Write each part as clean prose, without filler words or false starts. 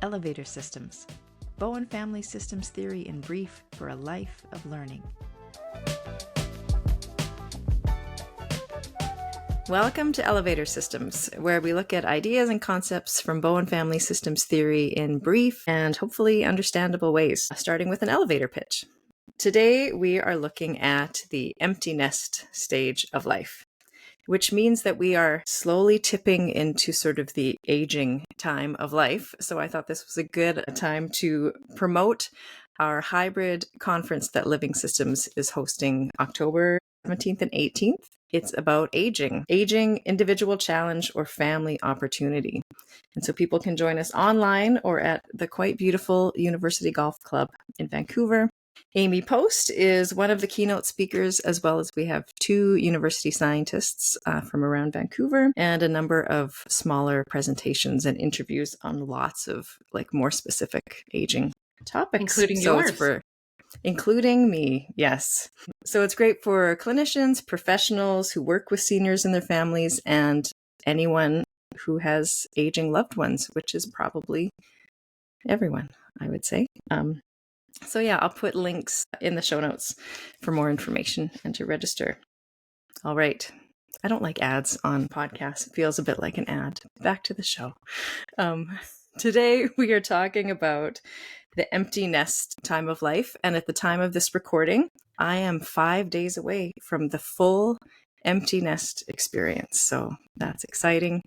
Elevator Systems, Bowen Family Systems Theory in brief for a life of learning. Welcome to Elevator Systems, where we look at ideas and concepts from Bowen Family Systems Theory in brief and hopefully understandable ways, starting with an elevator pitch. Today, we are looking at the empty nest stage of life, which means that we are slowly tipping into sort of the aging time of life. So I thought this was a good time to promote our hybrid conference that Living Systems is hosting October 17th and 18th. It's about aging, individual challenge, or family opportunity. And so people can join us online or at the quite beautiful University Golf Club in Vancouver. Amy Post is one of the keynote speakers, as well as we have two university scientists from around Vancouver and a number of smaller presentations and interviews on lots of more specific aging topics. Including yours. Including me, yes. So it's great for clinicians, professionals who work with seniors and their families, and anyone who has aging loved ones, which is probably everyone, I would say. So yeah, I'll put links in the show notes for more information and to register. All right. I don't like ads on podcasts. It feels a bit like an ad. Back to the show. Today we are talking about the empty nest time of life. And at the time of this recording, I am 5 days away from the full empty nest experience. So that's exciting.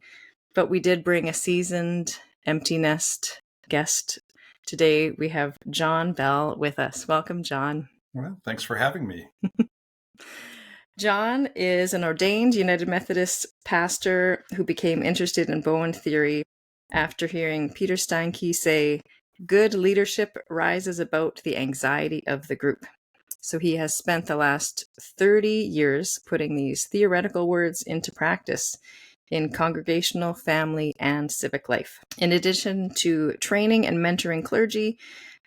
But we did bring a seasoned empty nest guest. Today we have John Bell with us. Welcome, John. Well, thanks for having me. John is an ordained United Methodist pastor who became interested in Bowen theory after hearing Peter Steinke say, "Good leadership rises about the anxiety of the group." So he has spent the last 30 years putting these theoretical words into practice in congregational, family, and civic life. In addition to training and mentoring clergy,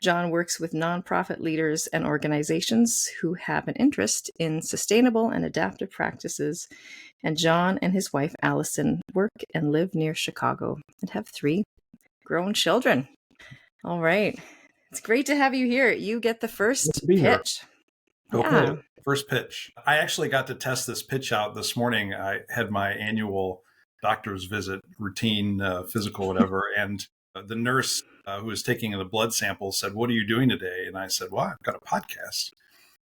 John works with nonprofit leaders and organizations who have an interest in sustainable and adaptive practices. And John and his wife, Alison, work and live near Chicago and have 3 grown children. All right. It's great to have you here. You get the first pitch. Okay. Yeah. First pitch. I actually got to test this pitch out this morning. I had my annual doctor's visit, routine, physical, whatever. And the nurse who was taking the blood sample said, "What are you doing today?" And I said, "Well, I've got a podcast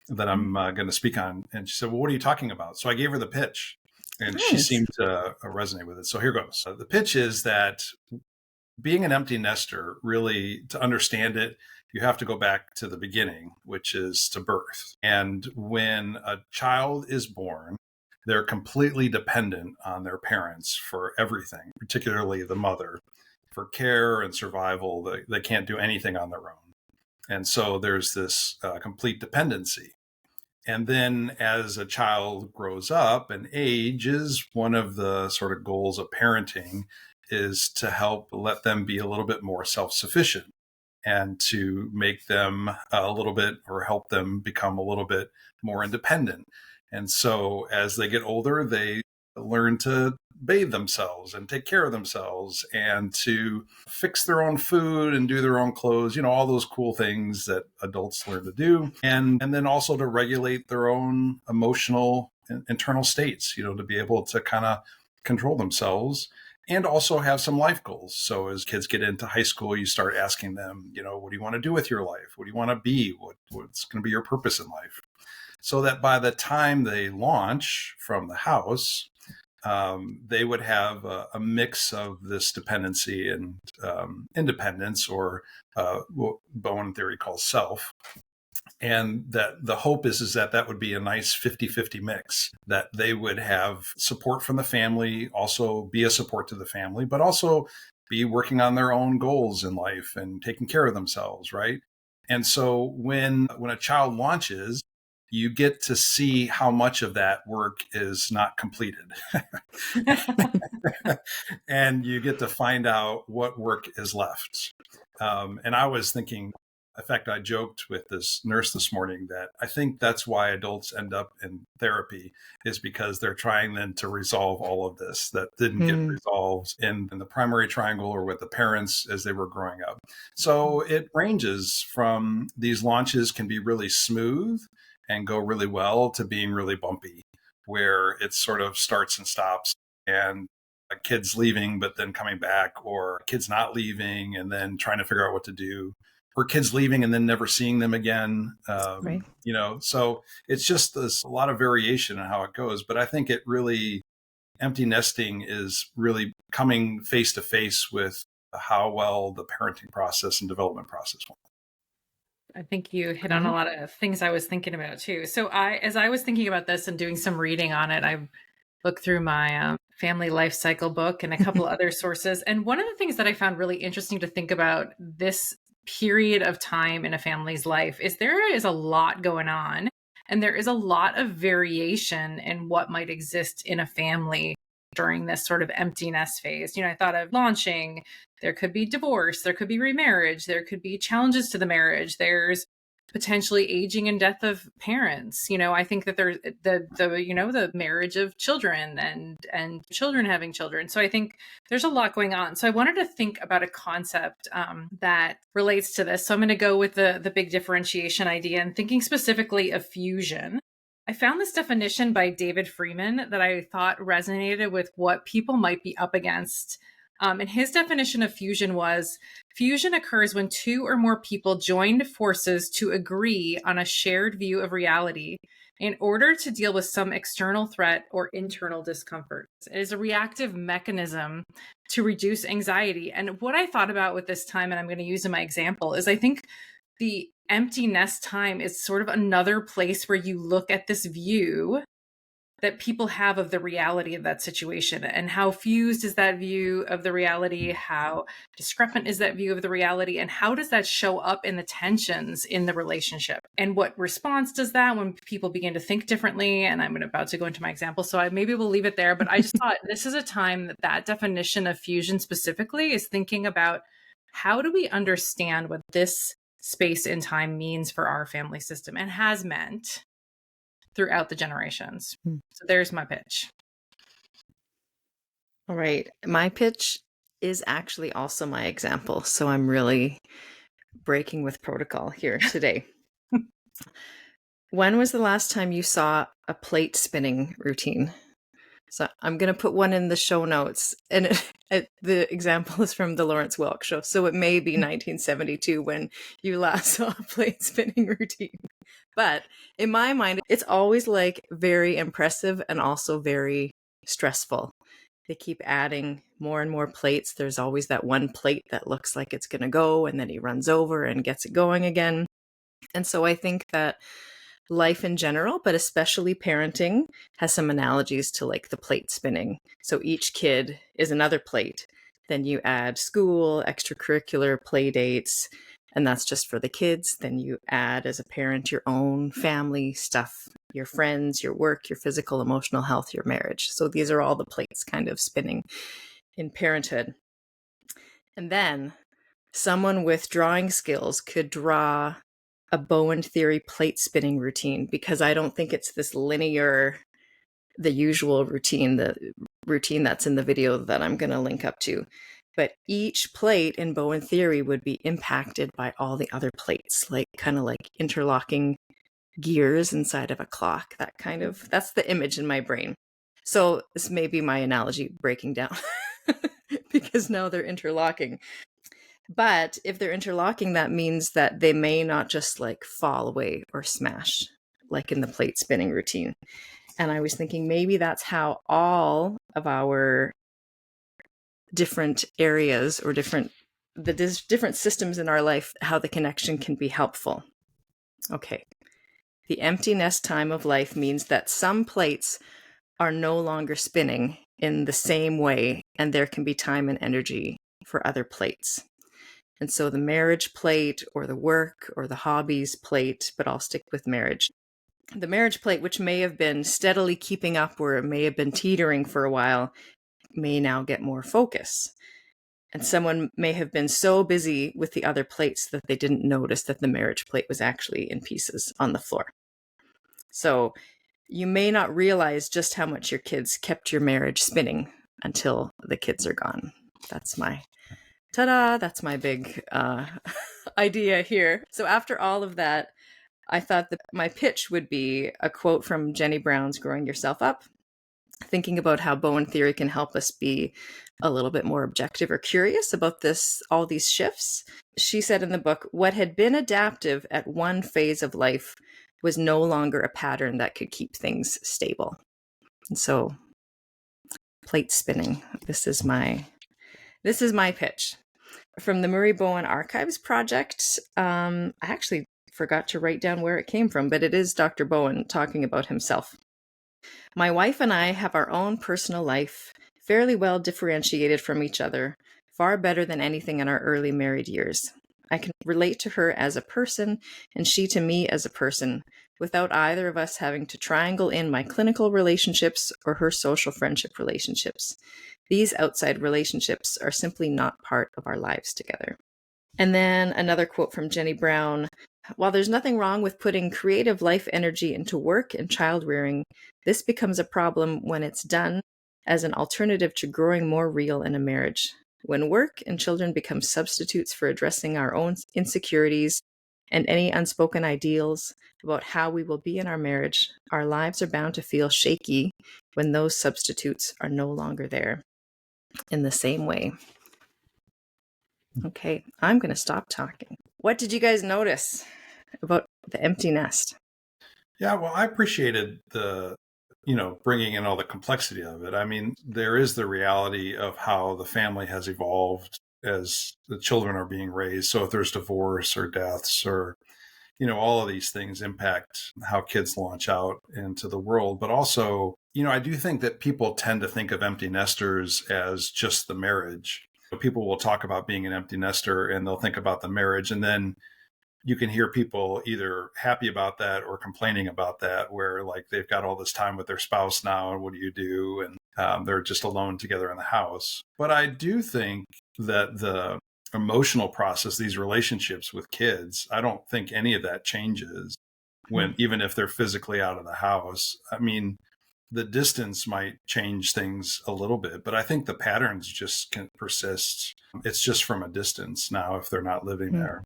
that I'm going to speak on." And she said, "Well, what are you talking about?" So I gave her the pitch and She seemed to resonate with it. So here goes. The pitch is that being an empty nester, really, to understand it, you have to go back to the beginning, which is to birth. And when a child is born, they're completely dependent on their parents for everything, particularly the mother, for care and survival. They can't do anything on their own. And so there's this complete dependency. And then as a child grows up and ages, one of the sort of goals of parenting is to help let them be a little bit more self-sufficient and to make them a little bit, or help them become a little bit more independent. And so as they get older, they learn to bathe themselves and take care of themselves and to fix their own food and do their own clothes, all those cool things that adults learn to do. And then also to regulate their own emotional internal states, to be able to kind of control themselves and also have some life goals. So as kids get into high school, you start asking them, what do you want to do with your life? What do you want to be? What's going to be your purpose in life? So that by the time they launch from the house, they would have a mix of this dependency and independence, or what Bowen theory calls self. And that the hope is that would be a nice 50-50 mix, that they would have support from the family, also be a support to the family, but also be working on their own goals in life and taking care of themselves, right? And so when a child launches, you get to see how much of that work is not completed. And you get to find out what work is left. And I was thinking, In fact, I joked with this nurse this morning that I think that's why adults end up in therapy, is because they're trying then to resolve all of this that didn't get resolved in the primary triangle or with the parents as they were growing up. So it ranges from these launches can be really smooth and go really well to being really bumpy, where it sort of starts and stops, and a kid's leaving but then coming back, or a kid's not leaving and then trying to figure out what to do, or kids leaving and then never seeing them again. Right. So it's just this a lot of variation in how it goes. But I think it really, empty nesting is really coming face to face with how well the parenting process and development process went. I think you hit on a lot of things I was thinking about too. So as I was thinking about this and doing some reading on it, I looked through my family life cycle book and a couple other sources. And one of the things that I found really interesting to think about this period of time in a family's life is there is a lot going on, and there is a lot of variation in what might exist in a family during this sort of empty nest phase. I thought of launching. There could be divorce, there could be remarriage, there could be challenges to the marriage, there's potentially aging and death of parents. I think that there's the marriage of children and children having children. So I think there's a lot going on. So I wanted to think about a concept that relates to this. So I'm going to go with the big differentiation idea and thinking specifically of fusion. I found this definition by David Freeman that I thought resonated with what people might be up against. And his definition of fusion was, fusion occurs when two or more people join forces to agree on a shared view of reality in order to deal with some external threat or internal discomfort. It is a reactive mechanism to reduce anxiety. And what I thought about with this time, and I'm going to use in my example, is I think the empty nest time is sort of another place where you look at this view that people have of the reality of that situation, and how fused is that view of the reality, how discrepant is that view of the reality, and how does that show up in the tensions in the relationship, and what response does that when people begin to think differently. And I'm about to go into my example, so maybe we'll leave it there, but I just thought this is a time that definition of fusion specifically is thinking about how do we understand what this space and time means for our family system and has meant throughout the generations. So there's my pitch. All right. My pitch is actually also my example. So I'm really breaking with protocol here today. When was the last time you saw a plate spinning routine? So I'm going to put one in the show notes. And the example is from the Lawrence Welk show. So it may be 1972 when you last saw a plate spinning routine. But in my mind, it's always like very impressive and also very stressful. They keep adding more and more plates. There's always that one plate that looks like it's going to go, and then he runs over and gets it going again. And so I think that life in general, but especially parenting, has some analogies to like the plate spinning. So each kid is another plate. Then you add school, extracurricular, play dates, and that's just for the kids. Then you add, as a parent, your own family stuff, your friends, your work, your physical, emotional health, your marriage. So these are all the plates kind of spinning in parenthood. And then someone with drawing skills could draw a Bowen theory plate spinning routine, because I don't think it's this linear, the usual routine, the routine that's in the video that I'm going to link up to. But each plate in Bowen theory would be impacted by all the other plates, like kind of like interlocking gears inside of a clock. That's the image in my brain. So this may be my analogy breaking down because now they're interlocking. But if they're interlocking, that means that they may not just like fall away or smash like in the plate spinning routine. And I was thinking maybe that's how all of our different areas or different systems in our life, how the connection can be helpful. Okay. The empty nest time of life means that some plates are no longer spinning in the same way, and there can be time and energy for other plates. And so the marriage plate or the work or the hobbies plate, but I'll stick with marriage. The marriage plate, which may have been steadily keeping up or it may have been teetering for a while, may now get more focus. And someone may have been so busy with the other plates that they didn't notice that the marriage plate was actually in pieces on the floor. So you may not realize just how much your kids kept your marriage spinning until the kids are gone. That's my that's my big idea here. So after all of that, I thought that my pitch would be a quote from Jenny Brown's Growing Yourself Up, thinking about how Bowen theory can help us be a little bit more objective or curious about all these shifts. She said in the book, what had been adaptive at one phase of life was no longer a pattern that could keep things stable. And so, plate spinning. This is my pitch. From the Murray Bowen Archives Project, I actually forgot to write down where it came from, but it is Dr. Bowen talking about himself. My wife and I have our own personal life, fairly well differentiated from each other, far better than anything in our early married years. I can relate to her as a person, and she to me as a person, without either of us having to triangle in my clinical relationships or her social friendship relationships. These outside relationships are simply not part of our lives together. And then another quote from Jenny Brown. While there's nothing wrong with putting creative life energy into work and child rearing, this becomes a problem when it's done as an alternative to growing more real in a marriage. When work and children become substitutes for addressing our own insecurities and any unspoken ideals about how we will be in our marriage, our lives are bound to feel shaky when those substitutes are no longer there in the same way. Okay, I'm going to stop talking. What did you guys notice about the empty nest? Yeah, well, I appreciated bringing in all the complexity of it. I mean, there is the reality of how the family has evolved as the children are being raised. So if there's divorce or deaths or, all of these things impact how kids launch out into the world. But also, I do think that people tend to think of empty nesters as just the marriage. People will talk about being an empty nester and they'll think about the marriage. And then you can hear people either happy about that or complaining about that, where like they've got all this time with their spouse now, and what do you do? And they're just alone together in the house. But I do think that the emotional process, these relationships with kids, I don't think any of that changes even if they're physically out of the house. I mean, the distance might change things a little bit, but I think the patterns just can persist. It's just from a distance now if they're not living there.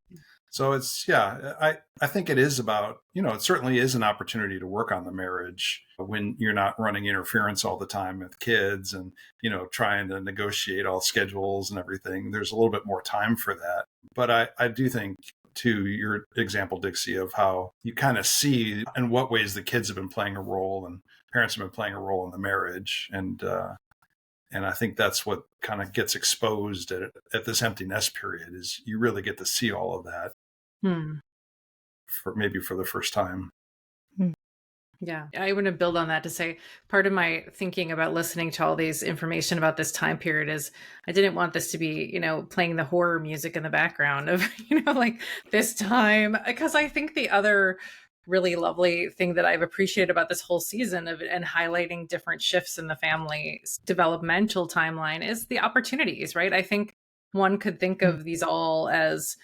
So I think it is about, it certainly is an opportunity to work on the marriage when you're not running interference all the time with kids and, trying to negotiate all schedules and everything. There's a little bit more time for that. But I do think, to your example, Dixie, of how you kind of see in what ways the kids have been playing a role and parents have been playing a role in the marriage. And I think that's what kind of gets exposed at this empty nest period, is you really get to see all of that for the first time. Yeah, I want to build on that to say part of my thinking about listening to all these information about this time period is I didn't want this to be, playing the horror music in the background of, like this time, because I think the other really lovely thing that I've appreciated about this whole season and highlighting different shifts in the family's developmental timeline is the opportunities, right? I think one could think of these all as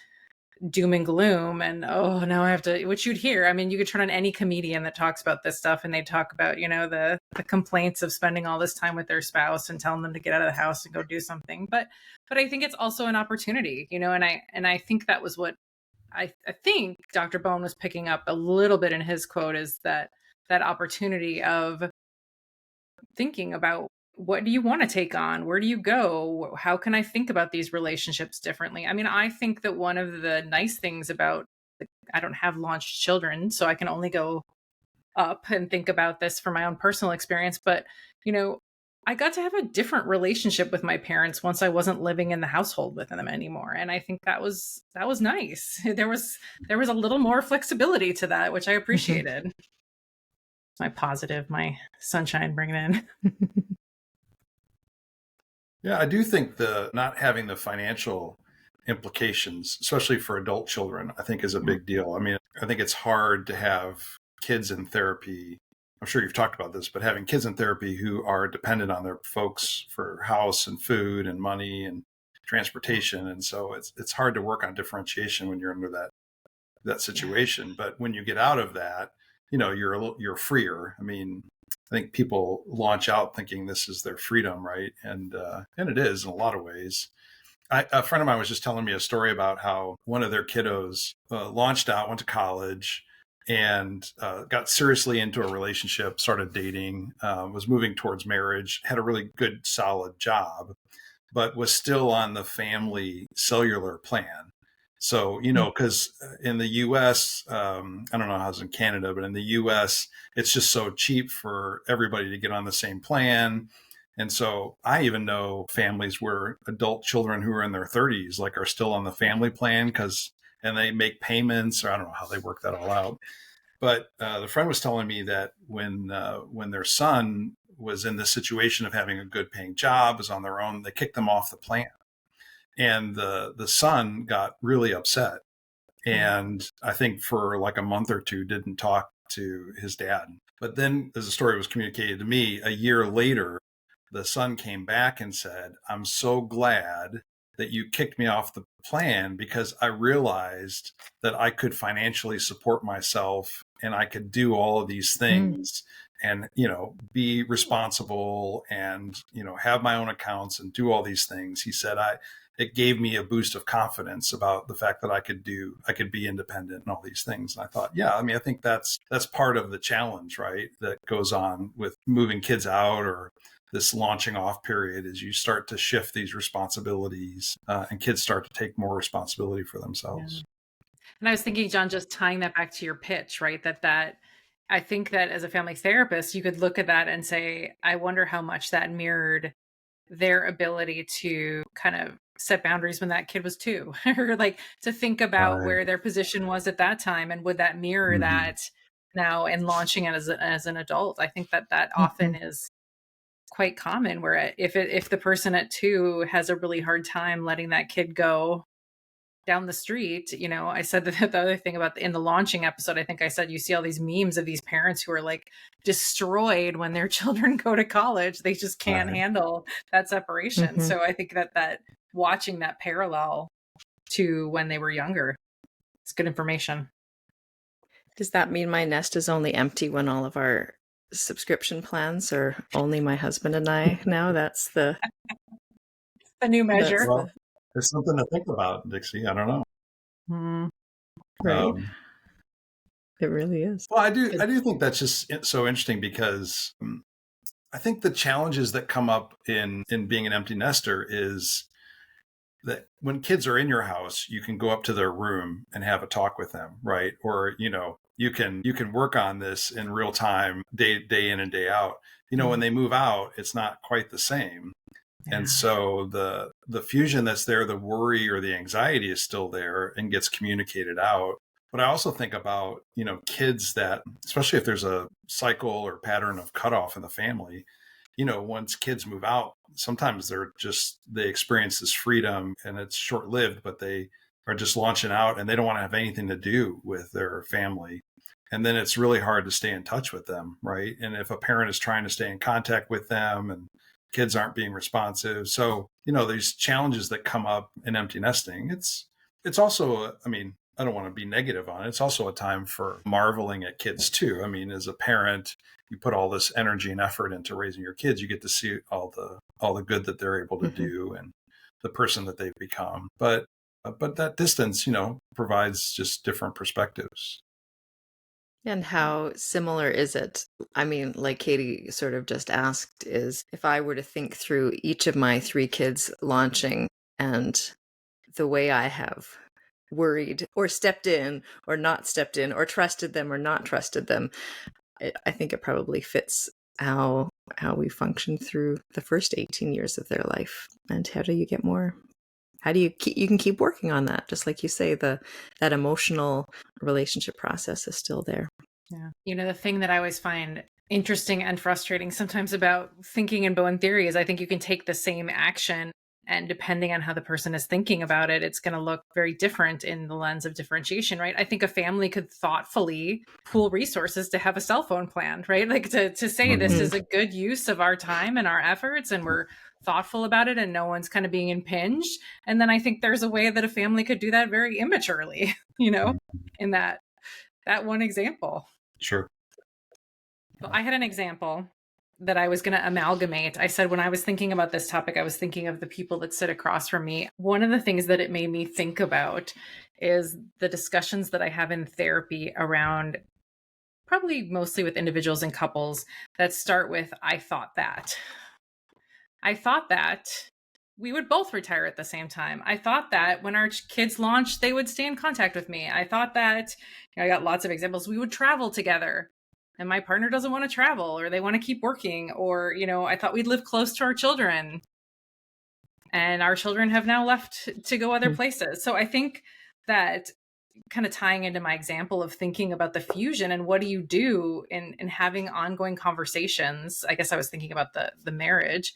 doom and gloom and, oh, now I have to, which you'd hear. I mean, you could turn on any comedian that talks about this stuff and they talk about, the complaints of spending all this time with their spouse and telling them to get out of the house and go do something. But I think it's also an opportunity, and I think that was what I think Dr. Bowen was picking up a little bit in his quote, is that opportunity of thinking about, what do you want to take on? Where do you go? How can I think about these relationships differently? I mean, I think that one of the nice things about, I don't have launched children, so I can only go up and think about this from my own personal experience. But, I got to have a different relationship with my parents once I wasn't living in the household with them anymore. And I think that was nice. There was a little more flexibility to that, which I appreciated. My positive, my sunshine bringing in. Yeah, I do think the not having the financial implications, especially for adult children, I think is a big deal. I mean, I think it's hard to have kids in therapy. I'm sure you've talked about this, but having kids in therapy who are dependent on their folks for house and food and money and, transportation. And so it's hard to work on differentiation when you're under that situation. But when you get out of that, you're freer. I mean, I think people launch out thinking this is their freedom, right? And it is in a lot of ways. A friend of mine was just telling me a story about how one of their kiddos launched out, went to college, and got seriously into a relationship, started dating, was moving towards marriage, had a really good, solid job, but was still on the family cellular plan. So, because in the US, I don't know how it's in Canada, but in the US, it's just so cheap for everybody to get on the same plan. And so I even know families where adult children who are in their 30s, like, are still on the family plan and they make payments, or I don't know how they work that all out. But the friend was telling me that when their son was in this situation of having a good paying job, was on their own, they kicked them off the plan. And the son got really upset. And I think for like a month or two, didn't talk to his dad. But then, as the story was communicated to me, a year later, the son came back and said, "I'm so glad that you kicked me off the plan, because I realized that I could financially support myself and I could do all of these things and, be responsible and, have my own accounts and do all these things." He said, it gave me a boost of confidence about the fact that I could be independent and all these things. And I thought, I mean, I think that's part of the challenge, right? That goes on with moving kids out, or this launching off period, is you start to shift these responsibilities and kids start to take more responsibility for themselves. Yeah. And I was thinking, John, just tying that back to your pitch, right? That I think that as a family therapist, you could look at that and say, I wonder how much that mirrored their ability to kind of set boundaries when that kid was 2, or like to think about where their position was at that time, and would that mirror that now and launching it as an adult. I think that often is quite common, where if the person at 2 has a really hard time letting that kid go down the street, I said that the other thing about in the launching episode, I think I said, you see all these memes of these parents who are like destroyed when their children go to college. They just can't handle that separation. So I think that watching that parallel to when they were younger, it's good information. Does that mean my nest is only empty when all of our subscription plans are only my husband and I now? That's the new measure. Well, there's something to think about, Dixie. I don't know. Right. It really is. Well, I do think that's just so interesting, because I think the challenges that come up in being an empty nester is that when kids are in your house, you can go up to their room and have a talk with them, right? Or, you can work on this in real time, day in and day out. When they move out, it's not quite the same. Yeah. And so the fusion that's there, the worry or the anxiety is still there and gets communicated out. But I also think about, kids that, especially if there's a cycle or pattern of cutoff in the family, once kids move out, sometimes they experience this freedom, and it's short lived, but they are just launching out and they don't want to have anything to do with their family. And then it's really hard to stay in touch with them, right? And if a parent is trying to stay in contact with them and kids aren't being responsive. So, these challenges that come up in empty nesting, it's also, I mean, I don't want to be negative on it. It's also a time for marveling at kids too. I mean, as a parent, you put all this energy and effort into raising your kids. You get to see all the good that they're able to do and the person that they've become. But that distance, provides just different perspectives. And how similar is it? I mean, like Katie sort of just asked, is if I were to think through each of my 3 kids launching and the way I have worried or stepped in or not stepped in or trusted them or not trusted them, I think it probably fits how we function through the first 18 years of their life. And how do you get more? How do you can keep working on that? Just like you say, that emotional relationship process is still there. Yeah. The thing that I always find interesting and frustrating sometimes about thinking in Bowen theory is I think you can take the same action, and depending on how the person is thinking about it, it's going to look very different in the lens of differentiation, right? I think a family could thoughtfully pool resources to have a cell phone plan, right? Like to say this is a good use of our time and our efforts, and we're thoughtful about it and no one's kind of being impinged. And then I think there's a way that a family could do that very immaturely, in that one example. Sure. So I had an example that I was going to amalgamate. I said when I was thinking about this topic, I was thinking of the people that sit across from me. One of the things that it made me think about is the discussions that I have in therapy around, probably mostly with individuals and couples, that start with, I thought that we would both retire at the same time. I thought that when our kids launched, they would stay in contact with me. I thought that, I got lots of examples. We would travel together and my partner doesn't want to travel, or they want to keep working, or, I thought we'd live close to our children and our children have now left to go other places. So I think that, kind of tying into my example of thinking about the fusion and what do you do in having ongoing conversations, I guess I was thinking about the marriage,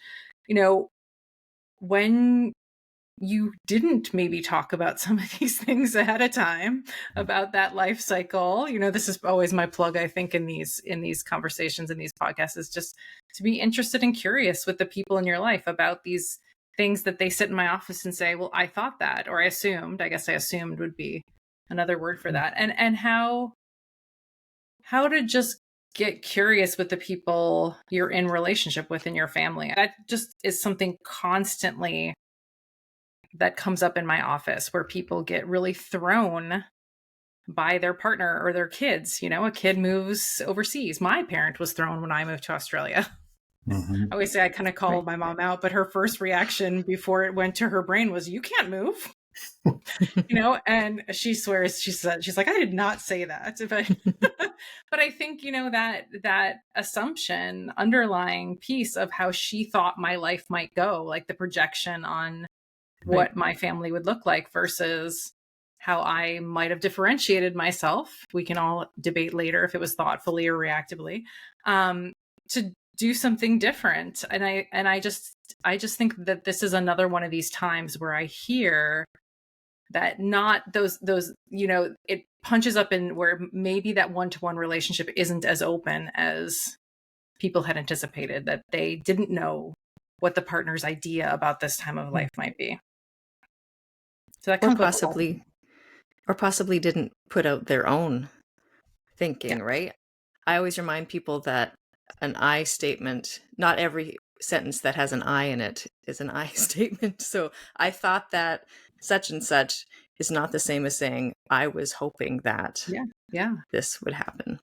when you didn't maybe talk about some of these things ahead of time about that life cycle. This is always my plug, I think, in these conversations, in these podcasts, is just to be interested and curious with the people in your life about these things that they sit in my office and say, well, I thought that, or I assumed would be another word for that. And how to just get curious with the people you're in relationship with in your family. That just is something constantly that comes up in my office, where people get really thrown by their partner or their kids. A kid moves overseas. My parent was thrown when I moved to Australia. I always say I kind of called my mom out, but her first reaction before it went to her brain was, you can't move. And she swears, she's like, I did not say that. But I think, that assumption, underlying piece of how she thought my life might go, like the projection on what my family would look like versus how I might have differentiated myself. We can all debate later if it was thoughtfully or reactively, to do something different. And I just think that this is another one of these times where I hear that not those, it punches up in where maybe that one-to-one relationship isn't as open as people had anticipated, that they didn't know what the partner's idea about this time of life might be. So that possibly didn't put out their own thinking, right? I always remind people that an I statement, not every sentence that has an I in it is an I statement. So I thought that such and such is not the same as saying I was hoping that this would happen.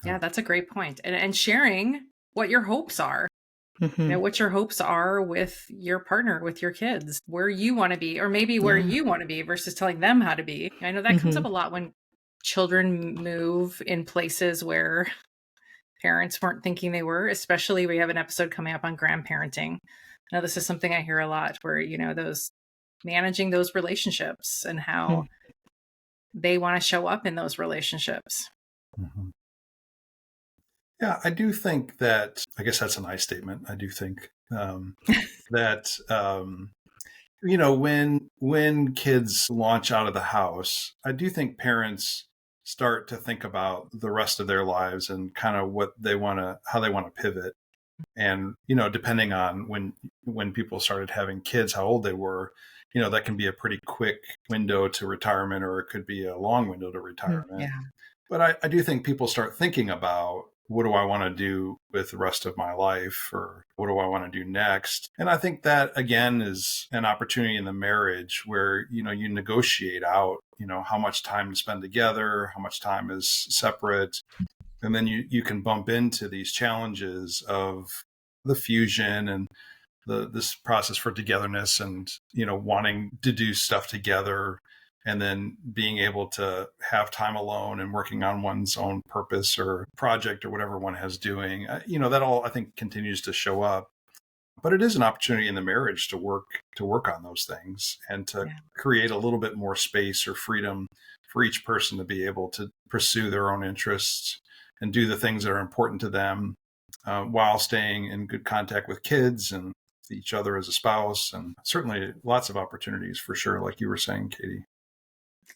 Yeah, that's a great point. And sharing what your hopes are. What your hopes are with your partner, with your kids, where you want to be, or maybe where you want to be versus telling them how to be. I know that comes up a lot when children move in places where parents weren't thinking they were, especially we have an episode coming up on grandparenting. Now, this is something I hear a lot where, those managing those relationships and how they want to show up in those relationships. Yeah, I do think that, I guess that's an I statement. I do think that, when kids launch out of the house, I do think parents start to think about the rest of their lives and kind of how they want to pivot. And, depending on when people started having kids, how old they were, that can be a pretty quick window to retirement, or it could be a long window to retirement. Yeah. But I do think people start thinking about, what do I want to do with the rest of my life, or what do I want to do next? And I think that, again, is an opportunity in the marriage where, you negotiate out, how much time to spend together, how much time is separate. And then you can bump into these challenges of the fusion and this process for togetherness and, wanting to do stuff together, and then being able to have time alone and working on one's own purpose or project or whatever one has doing. That all, I think, continues to show up. But it is an opportunity in the marriage to work on those things and to create a little bit more space or freedom for each person to be able to pursue their own interests and do the things that are important to them, while staying in good contact with kids and each other as a spouse. And certainly lots of opportunities for sure, like you were saying, Katie.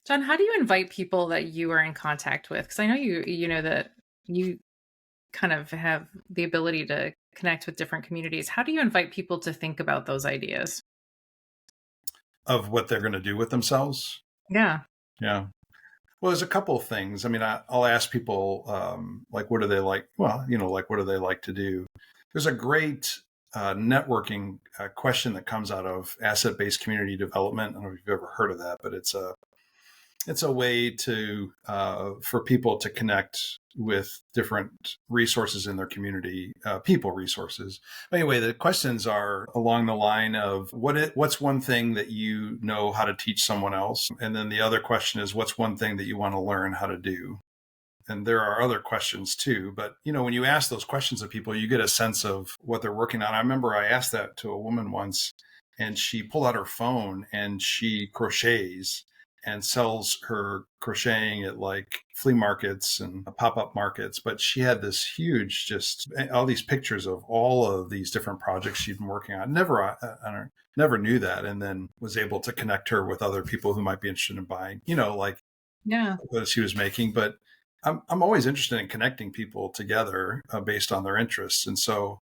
John, how do you invite people that you are in contact with? Because I know you know that you kind of have the ability to connect with different communities. How do you invite people to think about those ideas? Of what they're going to do with themselves. Yeah. Yeah. Well, there's a couple of things. I mean, I'll ask people, like, what do they like? Well, like, what do they like to do? There's a great networking question that comes out of asset-based community development. I don't know if you've ever heard of that, but it's a way to for people to connect with different resources in their community, people resources. Anyway, the questions are along the line of what's one thing that you know how to teach someone else, and then the other question is what's one thing that you want to learn how to do. And there are other questions too, but when you ask those questions of people, you get a sense of what they're working on. I remember I asked that to a woman once, and she pulled out her phone and she crochets and sells her crocheting at like flea markets and pop-up markets. But she had this huge, just all these pictures of all of these different projects she'd been working on. Never knew that, and then was able to connect her with other people who might be interested in buying, like what she was making. But I'm always interested in connecting people together based on their interests. And so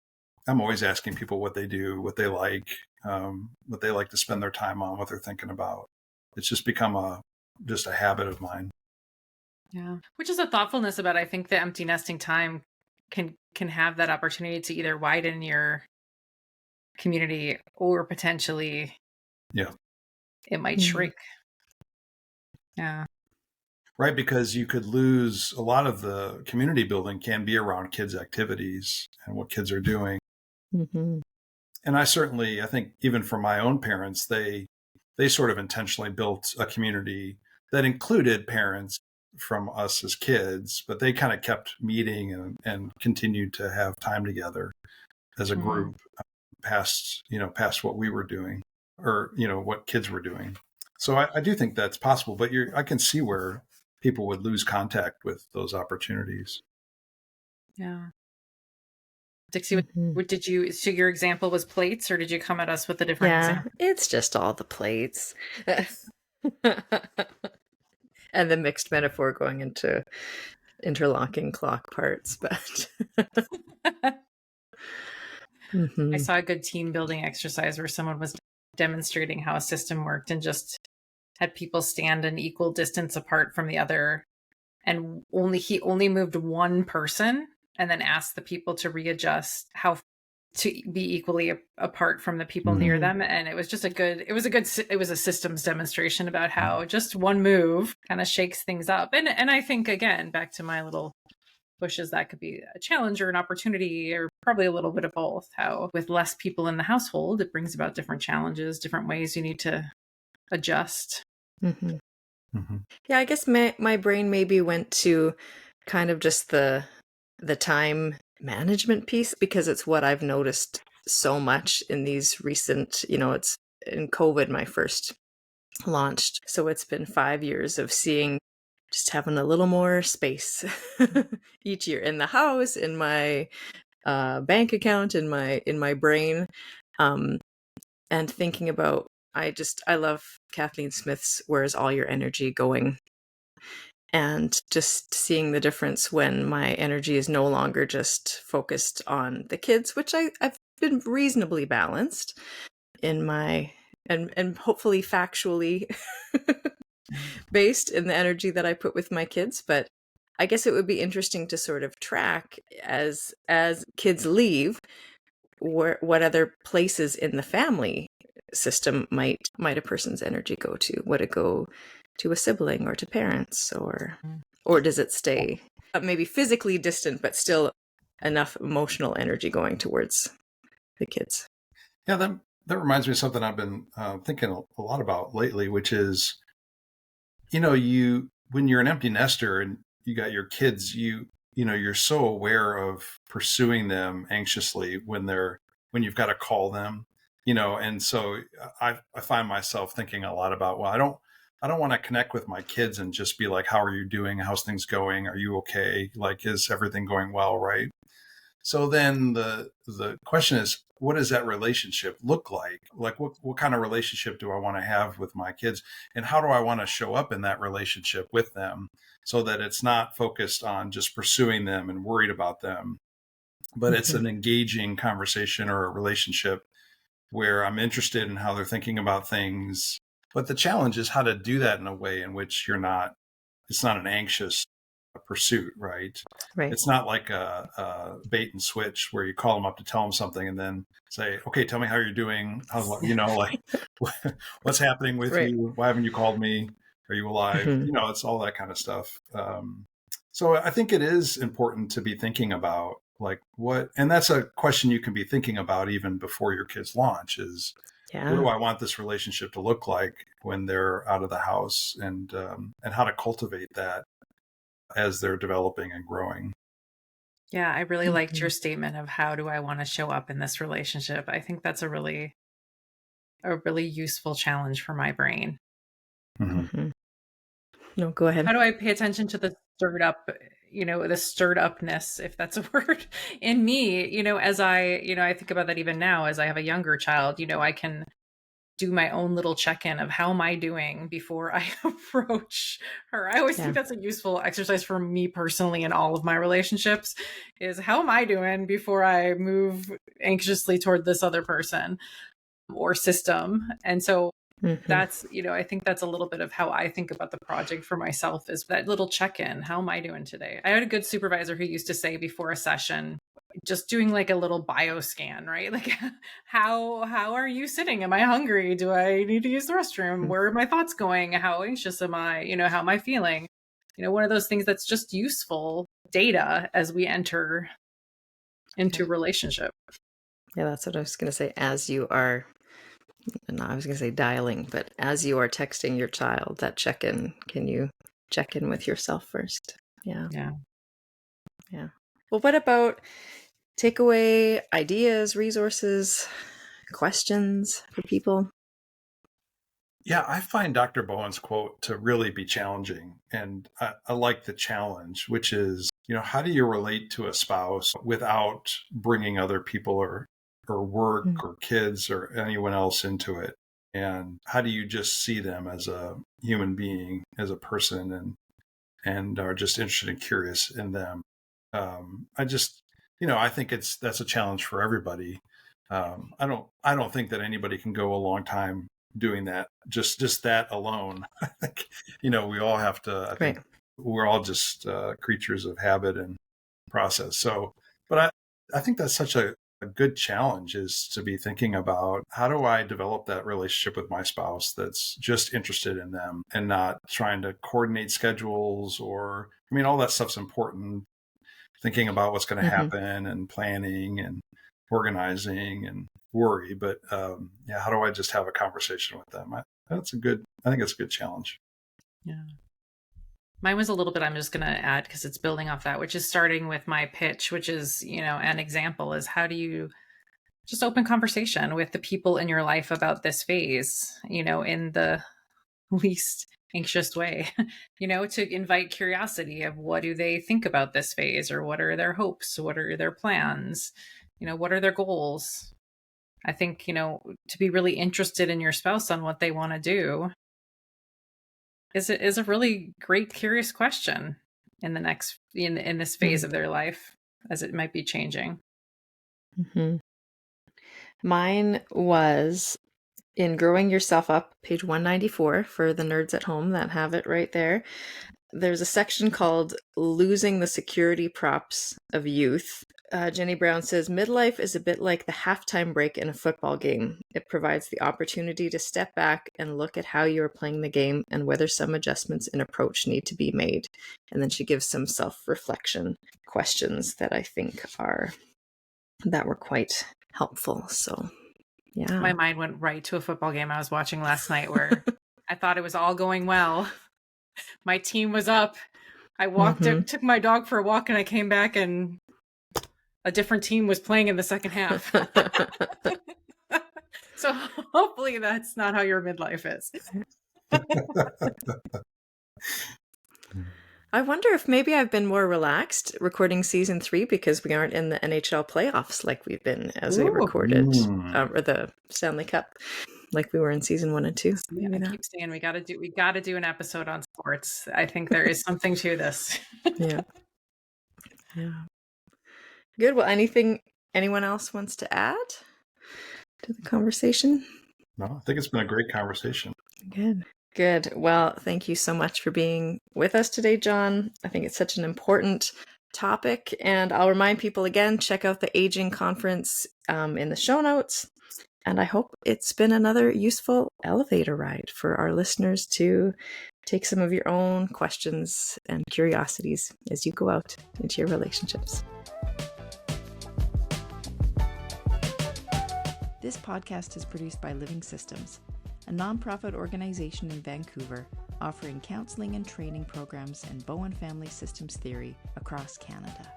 I'm always asking people what they do, what they like to spend their time on, what they're thinking about. It's just become just a habit of mine. Yeah. Which is a thoughtfulness about, I think the empty nesting time can have that opportunity to either widen your community or potentially it might shrink. Yeah. Right, because you could lose a lot of the community building can be around kids' activities and what kids are doing. Mm-hmm. And I think even for my own parents, they sort of intentionally built a community that included parents from us as kids, but they kind of kept meeting and continued to have time together as a group past what we were doing or, what kids were doing. So I do think that's possible, but I can see where people would lose contact with those opportunities. Yeah. Dixie, so your example was plates, or did you come at us with a different example? It's just all the plates. And the mixed metaphor going into interlocking clock parts, but I saw a good team building exercise where someone was demonstrating how a system worked and just had people stand an equal distance apart from the other, and he only moved one person and then asked the people to readjust how to be equally apart from the people near them. And it was just it was a systems demonstration about how just one move kind of shakes things up. And I think, again, back to my little pushes, that could be a challenge or an opportunity, or probably a little bit of both. How with less people in the household, it brings about different challenges, different ways you need to adjust. Yeah, I guess my brain maybe went to kind of just the time management piece, because it's what I've noticed so much in these recent, it's in COVID my first launched. So it's been 5 years of seeing just having a little more space each year in the house, in my bank account, in my brain, and thinking about, I love Kathleen Smith's "Where's All Your Energy Going?" And just seeing the difference when my energy is no longer just focused on the kids, which I've been reasonably balanced in my, and hopefully factually based in the energy that I put with my kids. But I guess it would be interesting to sort of track as kids leave, what other places in the family system might a person's energy go to? Would it go to a sibling or to parents, or does it stay maybe physically distant but still enough emotional energy going towards the kids? Yeah, that reminds me of something I've been thinking a lot about lately, which is, when you're an empty nester and you got your kids, you're so aware of pursuing them anxiously when you've got to call them, and so I find myself thinking a lot about, well, I don't want to connect with my kids and just be like, how are you doing? How's things going? Are you okay? Like, is everything going well? Right. So then the question is, what does that relationship look like? Like, what kind of relationship do I want to have with my kids? And how do I want to show up in that relationship with them so that it's not focused on just pursuing them and worried about them, but it's an engaging conversation or a relationship where I'm interested in how they're thinking about things. But the challenge is how to do that in a way in which it's not an anxious pursuit, right? Right. It's not like a bait and switch where you call them up to tell them something and then say, okay, tell me how you're doing. How's, like, what's happening with Right. you? Why haven't you called me? Are you alive? It's all that kind of stuff. So I think it is important to be thinking about like and that's a question you can be thinking about even before your kids launch is, what do I want this relationship to look like when they're out of the house, and how to cultivate that as they're developing and growing. Yeah, I really liked your statement of how do I want to show up in this relationship. I think that's a really useful challenge for my brain. No, go ahead. How do I pay attention to the stirred up, the stirred upness, if that's a word, in me, as I think about that even now, as I have a younger child, I can do my own little check-in of how am I doing before I approach her. I always think that's a useful exercise for me personally in all of my relationships, is how am I doing before I move anxiously toward this other person or system. And so that's, I think that's a little bit of how I think about the project for myself, is that little check-in. How am I doing today? I had a good supervisor who used to say before a session, just doing like a little bio scan, right? Like, how are you sitting? Am I hungry? Do I need to use the restroom? Where are my thoughts going? How anxious am I? How am I feeling? One of those things that's just useful data as we enter into relationship. Yeah, that's what I was going to say. As you are, I was going to say dialing, but as you are texting your child, that check-in, can you check in with yourself first? Yeah. Well, what about takeaway ideas, resources, questions for people? Yeah, I find Dr. Bowen's quote to really be challenging. And I like the challenge, which is, how do you relate to a spouse without bringing other people or work or kids or anyone else into it? And how do you just see them as a human being, as a person, and are just interested and curious in them? I think that's a challenge for everybody. I don't think that anybody can go a long time doing that, just that alone. I think, we all have to, I think we're all just creatures of habit and process. So, but I think that's such a good challenge, is to be thinking about, how do I develop that relationship with my spouse that's just interested in them and not trying to coordinate schedules all that stuff's important. Thinking about what's going to happen and planning and organizing and worry. But how do I just have a conversation with them? I think it's a good challenge. Yeah. Mine was a little bit, I'm just going to add, because it's building off that, which is starting with my pitch, which is, an example is, how do you just open conversation with the people in your life about this phase, in the least anxious way, to invite curiosity of what do they think about this phase, or what are their hopes, what are their plans, what are their goals. I think, to be really interested in your spouse on what they want to do is a really great, curious question in the next, in this phase of their life, as it might be changing. Mine was in Growing Yourself Up, page 194, for the nerds at home that have it right there. There's a section called Losing the Security Props of Youth. Jenny Brown says, midlife is a bit like the halftime break in a football game. It provides the opportunity to step back and look at how you are playing the game and whether some adjustments in approach need to be made. And then she gives some self-reflection questions that I think were quite helpful. So, yeah. My mind went right to a football game I was watching last night where I thought it was all going well. My team was up. I walked, took my dog for a walk, and I came back and a different team was playing in the second half. So hopefully that's not how your midlife is. I wonder if maybe I've been more relaxed recording season 3 because we aren't in the NHL playoffs like we've been as we recorded, or the Stanley Cup, like we were in season 1 and 2. Yeah, I keep saying we got to do an episode on sports. I think there is something to this. Yeah. Good. Well, anything anyone else wants to add to the conversation? No, I think it's been a great conversation. Good. Good. Well, thank you so much for being with us today, John. I think it's such an important topic. And I'll remind people again, check out the Aging Conference in the show notes. And I hope it's been another useful elevator ride for our listeners to take some of your own questions and curiosities as you go out into your relationships. This podcast is produced by Living Systems, a nonprofit organization in Vancouver offering counseling and training programs in Bowen family systems theory across Canada.